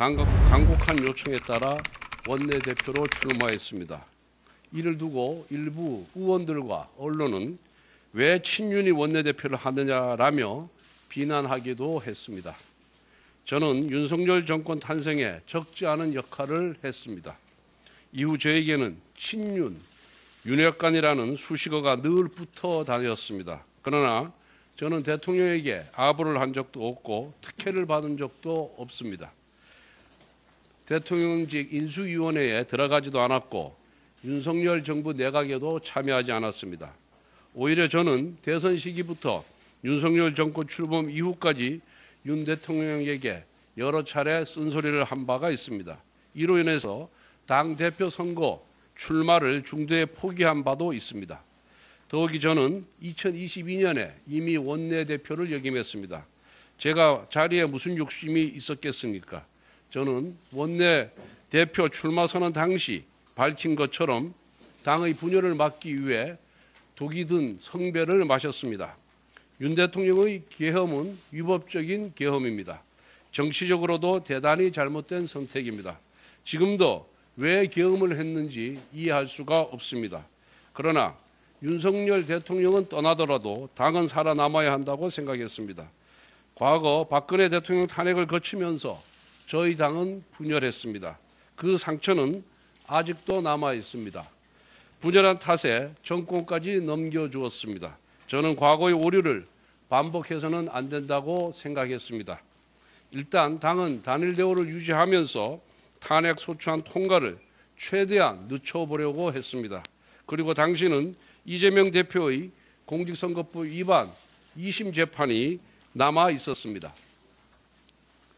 간곡한 요청에 따라 원내대표로 출마했습니다. 이를 두고 일부 의원들과 언론은 왜 친윤이 원내대표를 하느냐라며 비난하기도 했습니다. 저는 윤석열 정권 탄생에 적지 않은 역할을 했습니다. 이후 저에게는 친윤, 윤핵관이라는 수식어가 늘 붙어 다녔습니다. 그러나 저는 대통령에게 아부를 한 적도 없고 특혜를 받은 적도 없습니다. 대통령직 인수위원회에 들어가지도 않았고 윤석열 정부 내각에도 참여하지 않았습니다. 오히려 저는 대선 시기부터 윤석열 정권 출범 이후까지 윤 대통령에게 여러 차례 쓴소리를 한 바가 있습니다. 이로 인해서 당대표 선거 출마를 중도에 포기한 바도 있습니다. 더욱이 저는 2022년에 이미 원내대표를 역임했습니다. 제가 자리에 무슨 욕심이 있었겠습니까? 저는 원내대표 출마 선언 당시 밝힌 것처럼 당의 분열을 막기 위해 독이 든 성배를 마셨습니다. 윤 대통령의 계엄은 위법적인 계엄입니다. 정치적으로도 대단히 잘못된 선택입니다. 지금도 왜 계엄을 했는지 이해할 수가 없습니다. 그러나 윤석열 대통령은 떠나더라도 당은 살아남아야 한다고 생각했습니다. 과거 박근혜 대통령 탄핵을 거치면서 저희 당은 분열했습니다. 그 상처는 아직도 남아 있습니다. 분열한 탓에 정권까지 넘겨주었습니다. 저는 과거의 오류를 반복해서는 안 된다고 생각했습니다. 일단 당은 단일 대우를 유지하면서 탄핵 소추안 통과를 최대한 늦춰보려고 했습니다. 그리고 당시는 이재명 대표의 공직선거법 위반 2심 재판이 남아 있었습니다.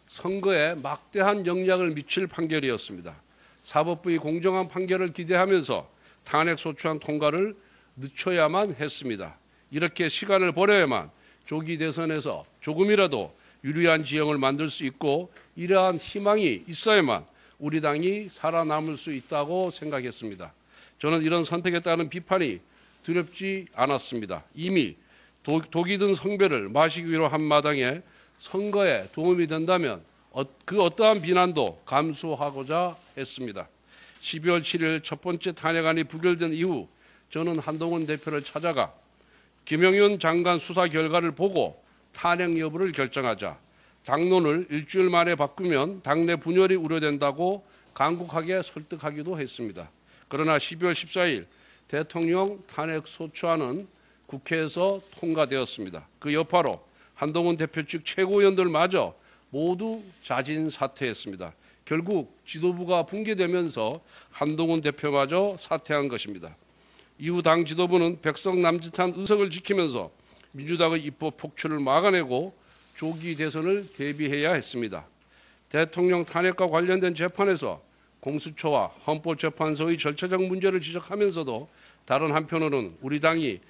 선거에 막대한 영향을 미칠 판결이었습니다. 사법부의 공정한 판결을 기대하면서 탄핵 소추안 통과를 늦춰야만 했습니다. 이렇게 시간을 버려야만 조기 대선에서 조금이라도 유리한 지형을 만들 수 있고 이러한 희망이 있어야만 우리 당이 살아남을 수 있다고 생각했습니다. 저는 이런 선택에 따른 비판이 두렵지 않았습니다. 이미 독이 든 성배를 마시기 위로 한 마당에 선거에 도움이 된다면 그 어떠한 비난도 감수하고자 했습니다. 12월 7일 첫 번째 탄핵안이 부결된 이후 저는 한동훈 대표를 찾아가 김영윤 장관 수사 결과를 보고 탄핵 여부를 결정하자, 당론을 일주일 만에 바꾸면 당내 분열이 우려된다고 간곡하게 설득하기도 했습니다. 그러나 12월 14일 대통령 탄핵 소추안은 국회에서 통과되었습니다. 그 여파로 한동훈 대표 측 최고위원들마저 모두 자진 사퇴했습니다. 결국 지도부가 붕괴되면서 한동훈 대표마저 사퇴한 것입니다. 이후 당 지도부는 백석 남짓한 의석을 지키면서 민주당의 입법 폭출을 막아내고 조기 대선을 대비해야 했습니다. 대통령 탄핵과 관련된 재판에서 공수처와 헌법재판소의 절차적 문제를 지적하면서도 다른 한편으로는 우리 당이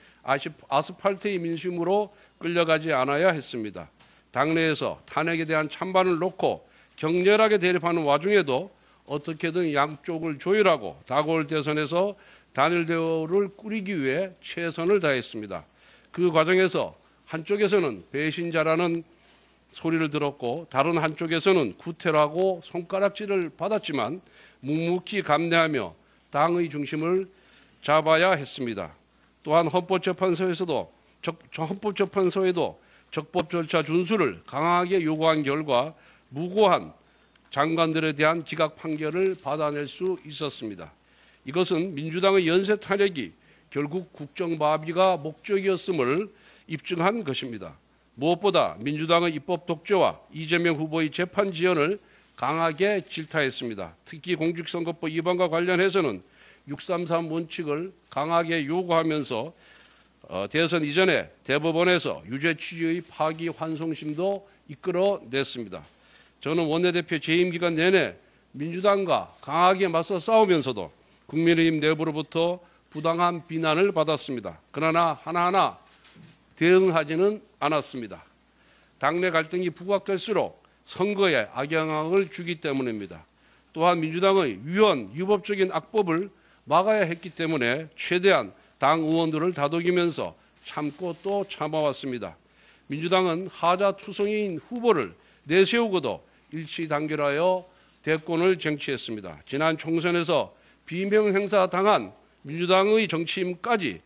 아스팔트의 민심으로 끌려가지 않아야 했습니다. 당내에서 탄핵에 대한 찬반을 놓고 격렬하게 대립하는 와중에도 어떻게든 양쪽을 조율하고 다가올 대선에서 단일 대우를 꾸리기 위해 최선을 다했습니다. 그 과정에서 한쪽에서는 배신자라는 소리를 들었고 다른 한쪽에서는 구태라고 손가락질을 받았지만 묵묵히 감내하며 당의 중심을 잡아야 했습니다. 또한 헌법재판소에도 적법 절차 준수를 강하게 요구한 결과 무고한 장관들에 대한 기각 판결을 받아낼 수 있었습니다. 이것은 민주당의 연쇄 탄핵이 결국 국정마비가 목적이었음을 입증한 것입니다. 무엇보다 민주당의 입법 독재와 이재명 후보의 재판 지연을 강하게 질타했습니다. 특히 공직선거법 위반과 관련해서는 633 원칙을 강하게 요구하면서 대선 이전에 대법원에서 유죄 취지의 파기 환송심도 이끌어냈습니다. 저는 원내대표 재임 기간 내내 민주당과 강하게 맞서 싸우면서도 국민의힘 내부로부터 부당한 비난을 받았습니다. 그러나 하나하나 대응하지는 않았습니다. 당내 갈등이 부각될수록 선거에 악영향을 주기 때문입니다. 또한 민주당의 위헌, 유법적인 악법을 막아야 했기 때문에 최대한 당 의원들을 다독이면서 참고 또 참아왔습니다. 민주당은 하자투성이인 후보를 내세우고도 일치단결하여 대권을 쟁취했습니다. 지난 총선에서 비명행사 당한 민주당의 정치인까지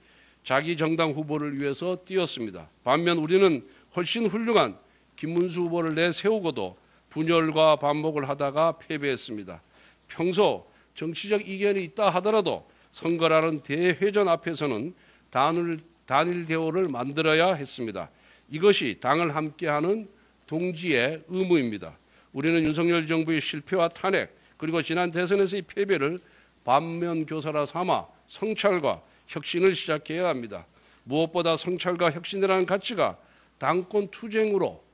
자기 정당 후보를 위해서 뛰었습니다. 반면 우리는 훨씬 훌륭한 김문수 후보를 내세우고도 분열과 반목을 하다가 패배했습니다. 평소 정치적 이견이 있다 하더라도 선거라는 대회전 앞에서는 단일 대우를 만들어야 했습니다. 이것이 당을 함께하는 동지의 의무입니다. 우리는 윤석열 정부의 실패와 탄핵 그리고 지난 대선에서의 패배를 반면교사라 삼아 성찰과 혁신을 시작해야 합니다. 무엇보다 성찰과 혁신이라는 가치가 당권 투쟁으로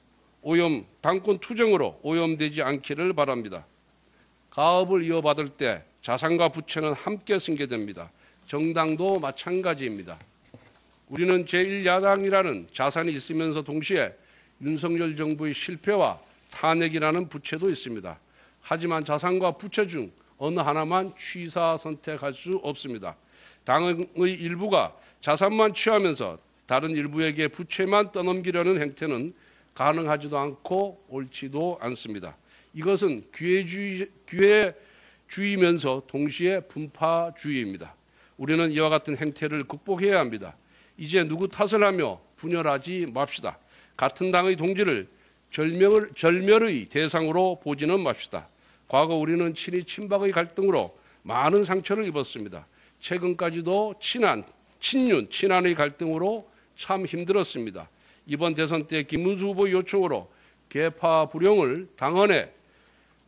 오염되지 않기를 바랍니다. 가업을 이어받을 때 자산과 부채는 함께 승계됩니다. 정당도 마찬가지입니다. 우리는 제1야당이라는 자산이 있으면서 동시에 윤석열 정부의 실패와 탄핵이라는 부채도 있습니다. 하지만 자산과 부채 중 어느 하나만 취사 선택할 수 없습니다. 당의 일부가 자산만 취하면서 다른 일부에게 부채만 떠넘기려는 행태는 가능하지도 않고 옳지도 않습니다. 이것은 기회주의면서 동시에 분파주의입니다. 우리는 이와 같은 행태를 극복해야 합니다. 이제 누구 탓을 하며 분열하지 맙시다. 같은 당의 동지를 절멸의 대상으로 보지는 맙시다. 과거 우리는 친이 친박의 갈등으로 많은 상처를 입었습니다. 최근까지도 친한의 갈등으로 참 힘들었습니다. 이번 대선 때 김문수 후보의 요청으로 계파 불용을 당헌에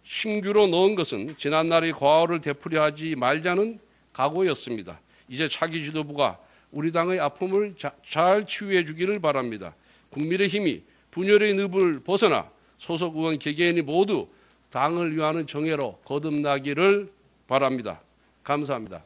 신규로 넣은 것은 지난날의 과오를 되풀이하지 말자는 각오였습니다. 이제 차기 지도부가 우리 당의 아픔을 잘 치유해 주기를 바랍니다. 국민의힘이 분열의 늪을 벗어나 소속 의원 개개인이 모두 당을 위하는 정예로 거듭나기를 바랍니다. 감사합니다.